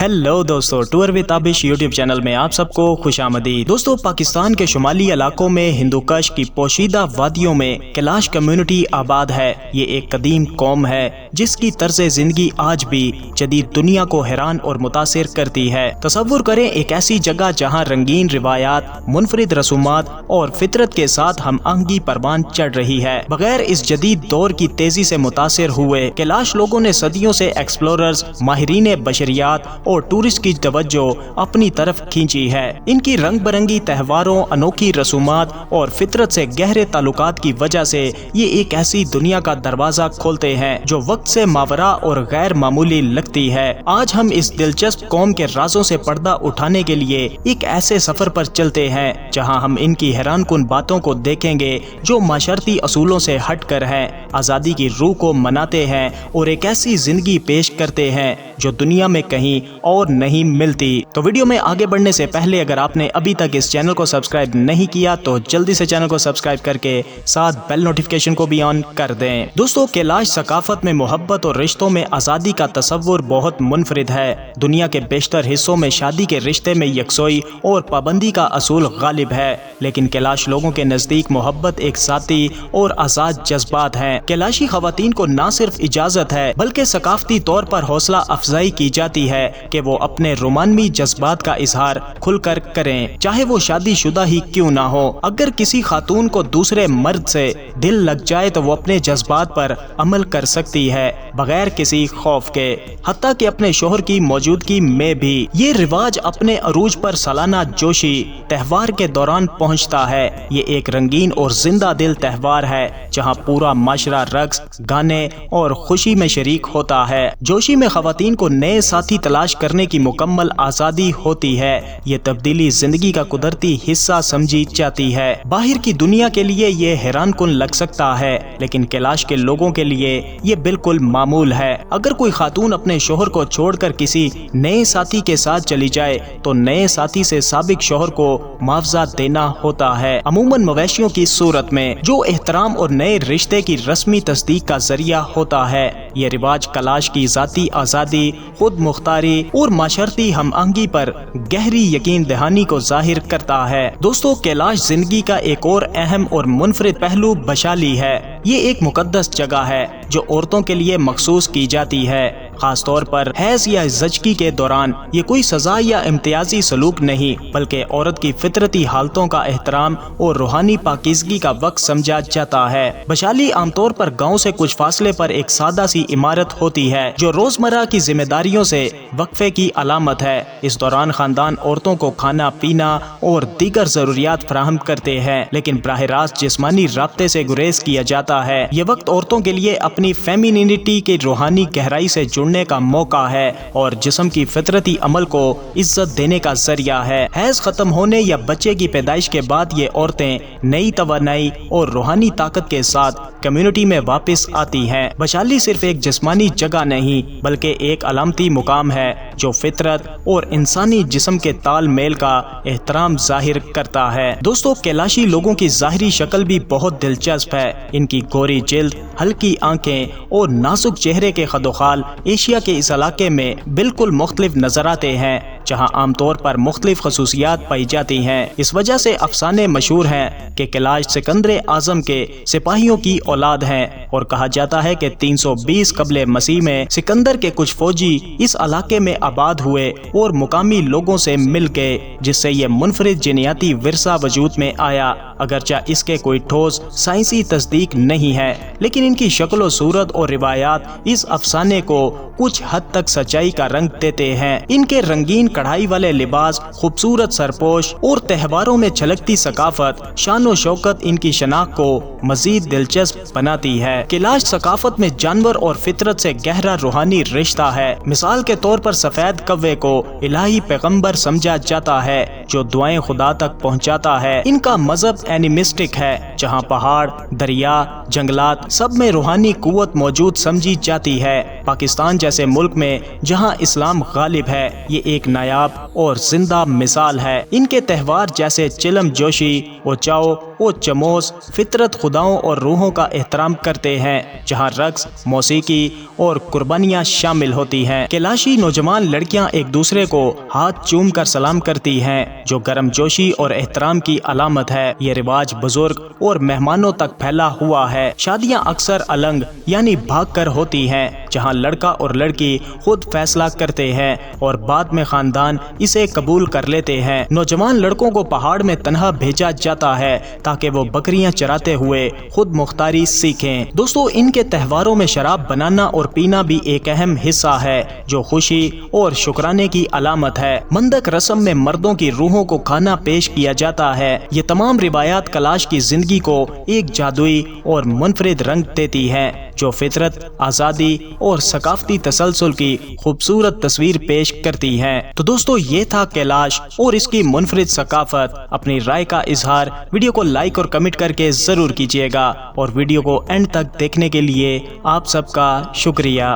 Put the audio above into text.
Hello दोस्तों, tour with Abish YouTube channel में आप सबको खुशामदीद। दोस्तों, पाकिस्तान के शुमाली इलाकों में हिंदुकुश की पोशीदा वादियों में कैलाश कम्युनिटी आबाद है। ये एक कदीम कौम है जिसकी तर्ज जिंदगी आज भी जदीद दुनिया को हैरान और मुतासिर करती है। तसव्वुर करें एक ऐसी जगह जहाँ रंगीन रिवायात, मुनफरिद रसूमात और फितरत के साथ हम आहंगी परवान चढ़ रही है। बगैर इस जदीद दौर की तेजी से मुतासिर हुए कैलाश लोगों ने सदियों से एक्सप्लोरर्स, माहिरीन बशरियात और टूरिस्ट की तवज्जो अपनी तरफ खींची है। इनकी रंग बिरंगी त्योहारों, अनोखी रसूमात और फितरत से गहरे ताल्लुकात की वजह से ये एक ऐसी दुनिया का दरवाजा खोलते हैं जो वक्त से मावरा और गैर मामूली लगती है। आज हम इस दिलचस्प कौम के राजों से पर्दा उठाने के लिए एक ऐसे सफर पर चलते हैं जहां हम इनकी हैरानकुन बातों को देखेंगे जो माशरती असूलों से हट कर है, आज़ादी की रूह को मनाते हैं और एक ऐसी जिंदगी पेश करते हैं जो दुनिया में कहीं और नहीं मिलती। तो वीडियो में आगे बढ़ने से पहले अगर आपने अभी तक इस चैनल को सब्सक्राइब नहीं किया तो जल्दी से चैनल को सब्सक्राइब करके साथ बेल नोटिफिकेशन को भी ऑन कर दें। दोस्तों, कैलाश सकाफत में मोहब्बत और रिश्तों में आज़ादी का तस्वुर बहुत मुनफरिद है। दुनिया के बेशतर हिस्सों में शादी के रिश्ते में यकसोई और पाबंदी का असूल गालिब है, लेकिन कैलाश लोगों के नजदीक मोहब्बत एक साथी और आजाद जज्बात है। कैलाशी खवातीन को न सिर्फ इजाजत है बल्कि सकाफती तौर पर हौसला अफजाई की जाती है कि वो अपने रोमानवी जज्बात का इजहार खुलकर करें, चाहे वो शादीशुदा ही क्यों ना हो। अगर किसी खातून को दूसरे मर्द से दिल लग जाए तो वो अपने जज्बात पर अमल कर सकती है बगैर किसी खौफ के, हत्ता कि अपने शोहर की मौजूदगी में भी। ये रिवाज अपने अरूज पर सालाना जोशी त्योहार के दौरान पहुंचता है। ये एक रंगीन और जिंदा दिल त्योहार है जहां पूरा माशरा रक्स, गाने और खुशी में शरीक होता है। जोशी में खवातीन को नए साथी तलाश करने की मुकम्मल आजादी होती है। ये तब्दीली जिंदगी का कुदरती हिस्सा समझी जाती है। बाहर की दुनिया के लिए ये हैरान कुन लग सकता है, लेकिन कैलाश के लोगों के लिए ये बिल्कुल मामूल है। अगर कोई खातून अपने शोहर को छोड़कर किसी नए साथी के साथ चली जाए तो नए साथी से साबिक शोहर को मुआवजा देना होता है, अमूमन मवेशियों की सूरत में, जो एहतराम और नए रिश्ते की रस्मी तस्दीक का जरिया होता है। ये रिवाज कैलाश की जाती आजादी, खुद मुख्तारी और माशरती हम आहंगी पर गहरी यकीन दहानी को जाहिर करता है। दोस्तों, कैलाश जिंदगी का एक और अहम और मुनफरिद पहलू बशाली है। ये एक मुकद्दस जगह है जो औरतों के लिए मखसूस की जाती है, खास तौर पर हैज या जचगी के दौरान। ये कोई सजा या इम्तियाजी सलूक नहीं बल्कि औरत की फितरती हालतों का एहतराम और रूहानी पाकीज़गी का वक्त समझा जाता है। बशाली आमतौर पर गांव से कुछ फासले पर एक सादा सी इमारत होती है जो रोजमर्रा की जिम्मेदारियों से वक्फे की अलामत है। इस दौरान खानदान औरतों को खाना पीना और दीगर जरूरियात फराहम करते हैं, लेकिन बराह रास्त जिस्मानी राब्ते से गुरेज किया जाता है। ये वक्त औरतों के लिए अपनी फेमिनिटी की रूहानी गहराई से जुड़ने का मौका है और जिस्म की फितरती अमल को इज्जत देने का जरिया है। हैज खत्म होने या बच्चे की पैदाइश के बाद ये औरतें नई तवानाई और रूहानी ताकत के साथ कम्युनिटी में वापस आती हैं। बशाली सिर्फ एक जिस्मानी जगह नहीं बल्कि एक अलामती मुकाम है जो फितरत और इंसानी जिस्म के तालमेल का एहतराम जाहिर करता है। दोस्तों, कैलाशी लोगों की जाहिरी शक्ल भी बहुत दिलचस्प है। इनकी गोरी जिल्द, हल्की आंखें और नाजुक चेहरे के खदोखाल एशिया के इस इलाके में बिल्कुल मुख्तलिफ नजर आते हैं, जहां आमतौर पर मुख्तलिफ खसूसियात पाई जाती हैं। इस वजह से अफसाने मशहूर हैं कि कैलाश सिकंदर आजम के सिपाहियों की औलाद हैं और कहा जाता है कि 320 कबले मसीह में सिकंदर के कुछ फौजी इस इलाके में आबाद हुए और मुकामी लोगों से मिल गए, जिससे ये मुनफरिद जिनियाती विरसा वजूद में आया। अगरचा इसके कोई ठोस साइंसी तस्दीक नहीं है, लेकिन इनकी शक्ल और सूरत और रिवायात इस अफसाने को कुछ हद तक सच्चाई का रंग देते हैं। इनके रंगीन कढ़ाई वाले लिबास, खूबसूरत सरपोश और त्योहारों में छलकती सकाफत, शान और शौकत इनकी शनाख्त को मजीद दिलचस्प बनाती है। कैलाश सकाफत में जानवर और फितरत से गहरा रूहानी रिश्ता है। मिसाल के तौर पर सफेद कव्वे को इलाही पैगंबर समझा जाता है जो दुआएं खुदा तक पहुंचाता है। इनका मजहब एनिमिस्टिक है, जहां पहाड़, दरिया, जंगलात सब में रूहानी कुव्वत मौजूद समझी जाती है। पाकिस्तान जैसे मुल्क में जहां इस्लाम गालिब है, ये एक नायाब और जिंदा मिसाल है। इनके त्यौहार जैसे चिलम जोशी, ओ चाओ, ओ चमोस फितरत, खुदाओं और रूहों का एहतराम करते हैं, जहां रक्स, मौसीकी और कुर्बानियां शामिल होती हैं। कैलाशी नौजवान लड़कियां एक दूसरे को हाथ चूम कर सलाम करती हैं, जो गर्मजोशी और एहतराम की अलामत है। ये रिवाज बुजुर्ग और मेहमानों तक फैला हुआ है। शादियां अक्सर अलंग यानी भाग कर होती हैं, जहां लड़का और लड़की खुद फैसला करते हैं और बाद में खानदान इसे कबूल कर लेते हैं। नौजवान लड़कों को पहाड़ में तन्हा भेजा जाता है ताकि वो बकरियां चराते हुए खुद मुख्तारी सीखें। दोस्तों, इनके त्योहारों में शराब बनाना और पीना भी एक अहम हिस्सा है, जो खुशी और शुक्राने की अलामत है। मंदक रस्म में मर्दों की रूहों को खाना पेश किया जाता है। ये तमाम रिवायात कैलाश की जिंदगी को एक जादुई और मुनफरिद रंग देती हैं, जो फितरत, आज़ादी और सकाफती तसलसल की खूबसूरत तस्वीर पेश करती हैं। तो दोस्तों, ये था कैलाश और इसकी मुनफरिद सकाफत। अपनी राय का इजहार वीडियो को लाइक और कमेंट करके जरूर कीजिएगा और वीडियो को एंड तक देखने के लिए आप सबका शुक्रिया।